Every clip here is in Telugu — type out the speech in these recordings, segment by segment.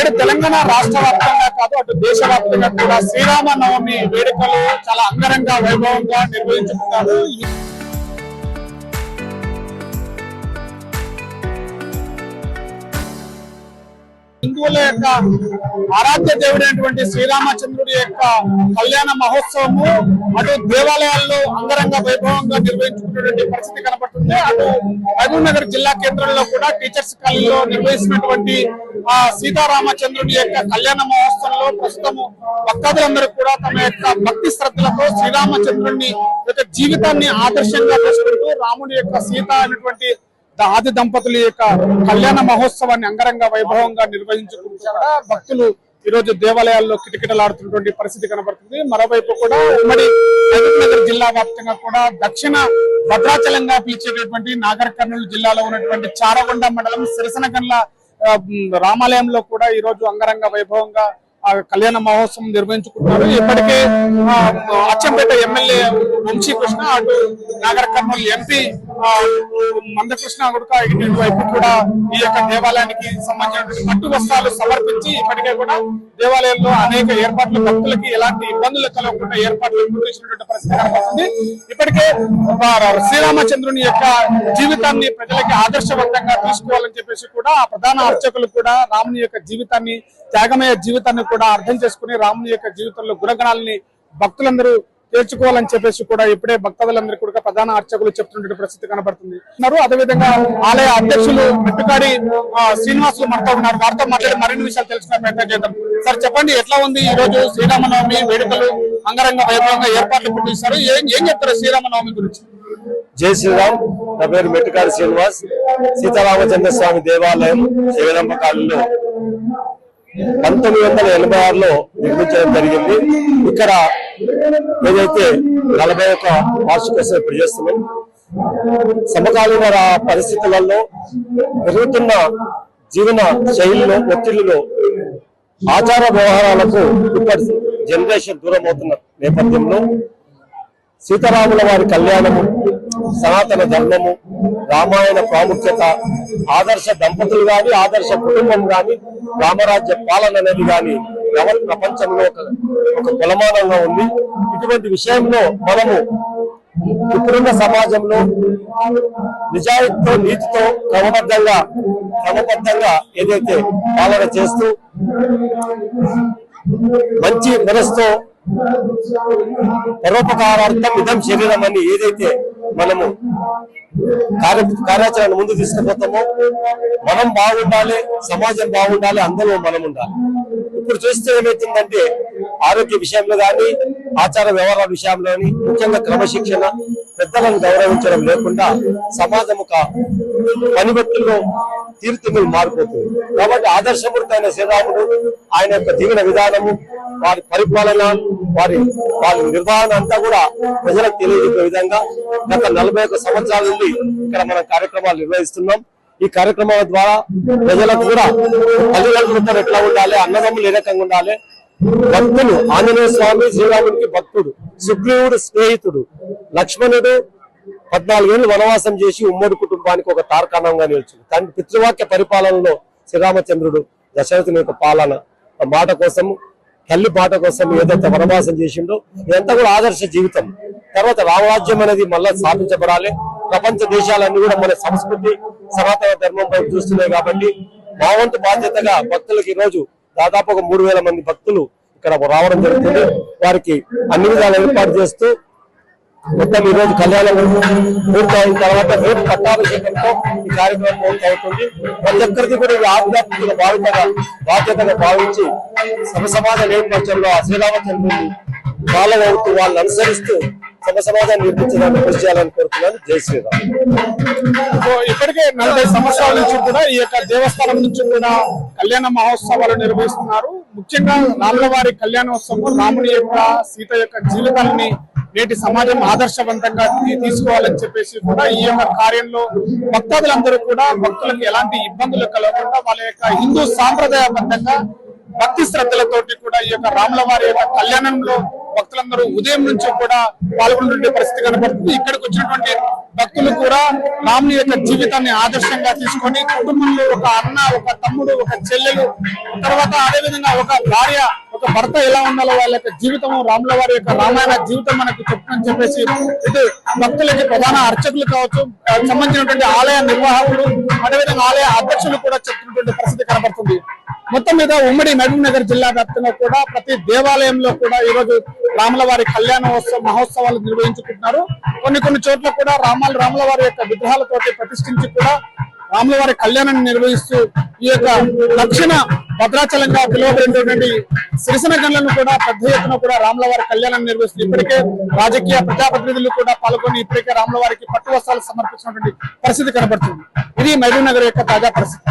నేడు తెలంగాణ రాష్ట్ర వ్యాప్తంగా కాదు అటు దేశవ్యాప్తంగా కూడా శ్రీరామనవమి వేడుకలు చాలా అంగరంగ వైభవంగా నిర్వహించుకుంటారు. హిందువుల యొక్క ఆరాధ్య దేవుడైనటువంటి శ్రీరామచంద్రుడి యొక్క కళ్యాణ మహోత్సవము అటు దేవాలయాల్లో అంగరంగ వైభవంగా నిర్వహించుకున్నటువంటి పరిస్థితి కనబడుతుంది. అటు మహబూబ్ నగర్ జిల్లా కేంద్రంలో కూడా టీచర్స్ కాలనీలో నిర్వహిస్తున్నటువంటి సీతారామచంద్రుడి యొక్క కళ్యాణ మహోత్సవంలో ప్రస్తుతము భక్తాదులందరూ కూడా తమ యొక్క భక్తి శ్రద్ధలతో శ్రీరామచంద్రుడిని యొక్క జీవితాన్ని ఆదర్శంగా చేసుకుంటూ రాముడి యొక్క సీత అనేటువంటి ఆది దంపతుల యొక్క కళ్యాణ మహోత్సవాన్ని అంగరంగ వైభవంగా నిర్వహించుకుంటూ కూడా భక్తులు ఈ రోజు దేవాలయాల్లో కిటకిటలాడుతున్నటువంటి పరిస్థితి కనబడుతుంది. మరోవైపు కూడా ఉమ్మడి మహబూబ్ నగర్ జిల్లా వ్యాప్తంగా కూడా దక్షిణ భద్రాచలంగా పిలిచేటటువంటి నాగర్ కర్నూలు జిల్లాలో ఉన్నటువంటి చారగొండ మండలం సిరసనగండ్ల రామాలయంలో కూడా ఈ రోజు అంగరంగ వైభవంగా కళ్యాణ మహోత్సవం నిర్వహించుకుంటున్నారు. ఇప్పటికే అచ్చంపేట ఎమ్మెల్యే వంశీకృష్ణ అటు నాగర్ కర్నూలు ఎంపీ మందకృష్ణ ఇటువైపు కూడా ఈ యొక్క దేవాలయానికి సంబంధించినటువంటి పట్టు వస్త్రాలు సమర్పించి ఇప్పటికే కూడా దేవాలయంలో అనేక ఏర్పాట్లు భక్తులకి ఎలాంటి ఇబ్బందులు కలగకుండా ఏర్పాట్లు గుర్తించినటువంటి పరిస్థితి కనబడుతుంది. ఇప్పటికే శ్రీరామచంద్రుని యొక్క జీవితాన్ని ప్రజలకి ఆదర్శవంతంగా తీసుకోవాలని చెప్పేసి కూడా ఆ ప్రధాన అర్చకులు కూడా రాముని యొక్క జీవితాన్ని త్యాగమయ జీవితాన్ని కూడా అర్థం చేసుకుని రాముని యొక్క జీవితంలో గుణగణాలని భక్తులందరూ చేర్చుకోవాలని చెప్పేసి కూడా ఇప్పుడే భక్తులందరూ కూడా ప్రధాన అర్చకులు చెప్తున్నటువంటి పరిస్థితి కనబడుతుంది. అదేవిధంగా ఆలయ అధ్యక్షులు మెట్టుకాడి శ్రీనివాసులు మనతో ఉన్నారు. వారితో మాట్లాడి మరిన్ని విషయాలు తెలుసుకునే ప్రయత్నం చేద్దాం. సార్ చెప్పండి, ఎట్లా ఉంది ఈ రోజు శ్రీరామనవమి వేడుకలు అంగరంగ వైభవంగా ఏర్పాట్లు పుట్టిస్తారు, ఏం చెప్తారు శ్రీరామనవమి గురించి? జై శ్రీరామ్. నా పేరు మెట్టుకాడి శ్రీనివాస్. సీతారామచంద్ర స్వామి దేవాలయం జగదంబ కాలనీలో 1986లో నిర్మించడం జరిగింది. ఇక్కడ ఏదైతే 41 వార్షికోత్సవం ఇప్పుడు చేస్తున్నాం. సమకాలీన పరిస్థితులలో పెరుగుతున్న జీవన శైలిలో ఒత్తిళ్లలో ఆచార వ్యవహారాలకు ఇప్పటి జనరేషన్ దూరం అవుతున్న నేపథ్యంలో సీతారాముల వారి కళ్యాణము, సనాతన ధర్మము, రామాయణ ప్రాముఖ్యత, ఆదర్శ దంపతులు గాని ఆదర్శ కుటుంబం గాని రామరాజ్య పాలన అనేది గాని యావత్ ప్రపంచంలో ఒక కొలమానంగా ఉంది. ఇటువంటి విషయంలో మనము ఇప్పుడున్న సమాజంలో నిజాయితీతో నీతితో క్రమబద్ధంగా ఏదైతే పాలన చేస్తూ మంచి మనసుతో పరోపకారార్థం ఇదం శరీరం అని ఏదైతే మనము కార్యాచరణ ముందు తీసుకుపోతామో మనం బాగుండాలి, సమాజం బాగుండాలి, అందరూ మనం ఉండాలి. ఇప్పుడు చూస్తే ఏమైతుందంటే ఆరోగ్య విషయంలో కానీ ఆచార వ్యవహారాల విషయంలో కానీ ముఖ్యంగా క్రమశిక్షణ, పెద్దలను గౌరవించడం లేకుండా సమాజం ఒక పనిబట్టుల్లో తీర్థములు మారిపోతుంది. కాబట్టి ఆదర్శమూర్తైన శ్రీరాముడు ఆయన యొక్క జీవన విధానము, వారి పరిపాలన, వారి నిర్వహణ అంతా కూడా ప్రజలకు తెలియజెప్పే విధంగా గత 41 సంవత్సరాల నుండి ఇక్కడ మనం కార్యక్రమాలు నిర్వహిస్తున్నాం. ఈ కార్యక్రమాల ద్వారా ప్రజలకు కూడా తల్లిదండ్రులతో ఎట్లా ఉండాలి, అన్నదమ్ములు ఏ రకంగా ఉండాలి, భక్తులు ఆంజనేయ స్వామి శ్రీరామునికి భక్తుడు, సుగ్రీవుడు స్నేహితుడు, లక్ష్మణుడు 14 ఏళ్లు వనవాసం చేసి ఉమ్మడి కుటుంబానికి ఒక తార్కాణంగా నిలిచింది. తండ్రి పితృవాక్య పరిపాలనలో శ్రీరామచంద్రుడు దశరథుని యొక్క పాలన మాట కోసం, తల్లి మాట కోసం ఏదైతే వనవాసం చేసిండో ఇదంతా కూడా ఆదర్శ జీవితం. తర్వాత రామరాజ్యం అనేది మళ్ళా స్థాపించబడాలి. ప్రపంచ దేశాలన్నీ కూడా మన సంస్కృతి, సనాతన ధర్మం వైపు చూస్తున్నాయి. కాబట్టి మా వంతు బాధ్యతగా భక్తులకు ఈ రోజు దాదాపు 3000 మంది భక్తులు ఇక్కడ రావడం జరుగుతుంది. వారికి అన్ని విధాలు ఏర్పాటు చేస్తూ మొత్తం ఈ రోజు కళ్యాణం పూర్తయిన తర్వాత రేపు పట్టాభిషేకంతో ఈ కార్యక్రమం పూర్తవుతుంది. ప్రతి ఒక్కరికి కూడా ఇది ఆధ్యాత్మిక బాధ్యతగా భావించి సమాజ నేపథ్యంలో ఆ శ్రీరామచంద్రుడిని ఫాలో అవుతూ వాళ్ళని అనుసరిస్తూ సమాజాన్ని నిర్మించడానికి కృషి చేయాలని కోరుతున్నాను. జై శ్రీరామ్. ఇప్పటికే 40 సంవత్సరాల నుంచి కూడా ఈ యొక్క దేవస్థానం నుంచి కూడా కళ్యాణ మహోత్సవాలు నిర్వహిస్తున్నారు. ముఖ్యంగా రాములవారి కళ్యాణోత్సవం రాముడి యొక్క సీత యొక్క జీవితాన్ని నేటి సమాజం ఆదర్శవంతంగా తీసుకోవాలని చెప్పేసి కూడా ఈ యొక్క కార్యంలో భక్తాదులందరూ కూడా భక్తులకు ఎలాంటి ఇబ్బందులు కలగకుండా వాళ్ళ యొక్క హిందూ సాంప్రదాయబద్ధంగా భక్తి శ్రద్ధలతోటి కూడా ఈ యొక్క రాముల వారి యొక్క కళ్యాణంలో భక్తులందరూ ఉదయం నుంచి కూడా పాల్గొనే పరిస్థితి కనబడుతుంది. ఇక్కడికి వచ్చినటువంటి భక్తులు కూడా రాముని యొక్క జీవితాన్ని ఆదర్శంగా తీసుకొని కుటుంబంలో ఒక అన్న, ఒక తమ్ముడు, ఒక చెల్లెలు, తర్వాత అదేవిధంగా ఒక భార్య, ఒక భర్త ఎలా ఉండాలో వాళ్ళ యొక్క జీవితం, రాముల వారి యొక్క రామాయణ జీవితం మనకు చెప్తుందని చెప్పేసి ఇది భక్తులకి ప్రధాన అర్చకులు కావచ్చు, సంబంధించినటువంటి ఆలయ నిర్వాహకులు, అదేవిధంగా ఆలయ అధ్యక్షులు కూడా చెప్తున్నటువంటి పరిస్థితి కనబడుతుంది. మొత్తం మీద ఉమ్మడి మహబూబ్ నగర్ జిల్లా వ్యాప్తంగా కూడా ప్రతి దేవాలయంలో కూడా ఈ రోజు రాముల వారి మహోత్సవాలు నిర్వహించుకుంటున్నారు. కొన్ని చోట్ల కూడా రాముల వారి యొక్క విగ్రహాలతోటి ప్రతిష్ఠించి కూడా రాముల వారి కళ్యాణాన్ని నిర్వహిస్తూ ఈ యొక్క దక్షిణ భద్రాచలంగా పిలువబడినటువంటి సిరిసినగండ్లను కూడా పెద్ద ఎత్తున కూడా రాముల వారి కళ్యాణాన్ని నిర్వహిస్తూ ఇప్పటికే రాజకీయ ప్రజాప్రతినిధులు కూడా పాల్గొని ఇప్పటికే రాముల వారికి పట్టు వస్త్రాలు సమర్పించినటువంటి పరిస్థితి కనబడుతుంది. ఇది మహబూబ్ నగర్ యొక్క తాజా పరిస్థితి.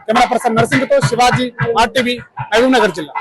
కెమెరా పర్సన్ నరసింహతో శివాజీ, RTV, మహబూబ్ నగర్ జిల్లా.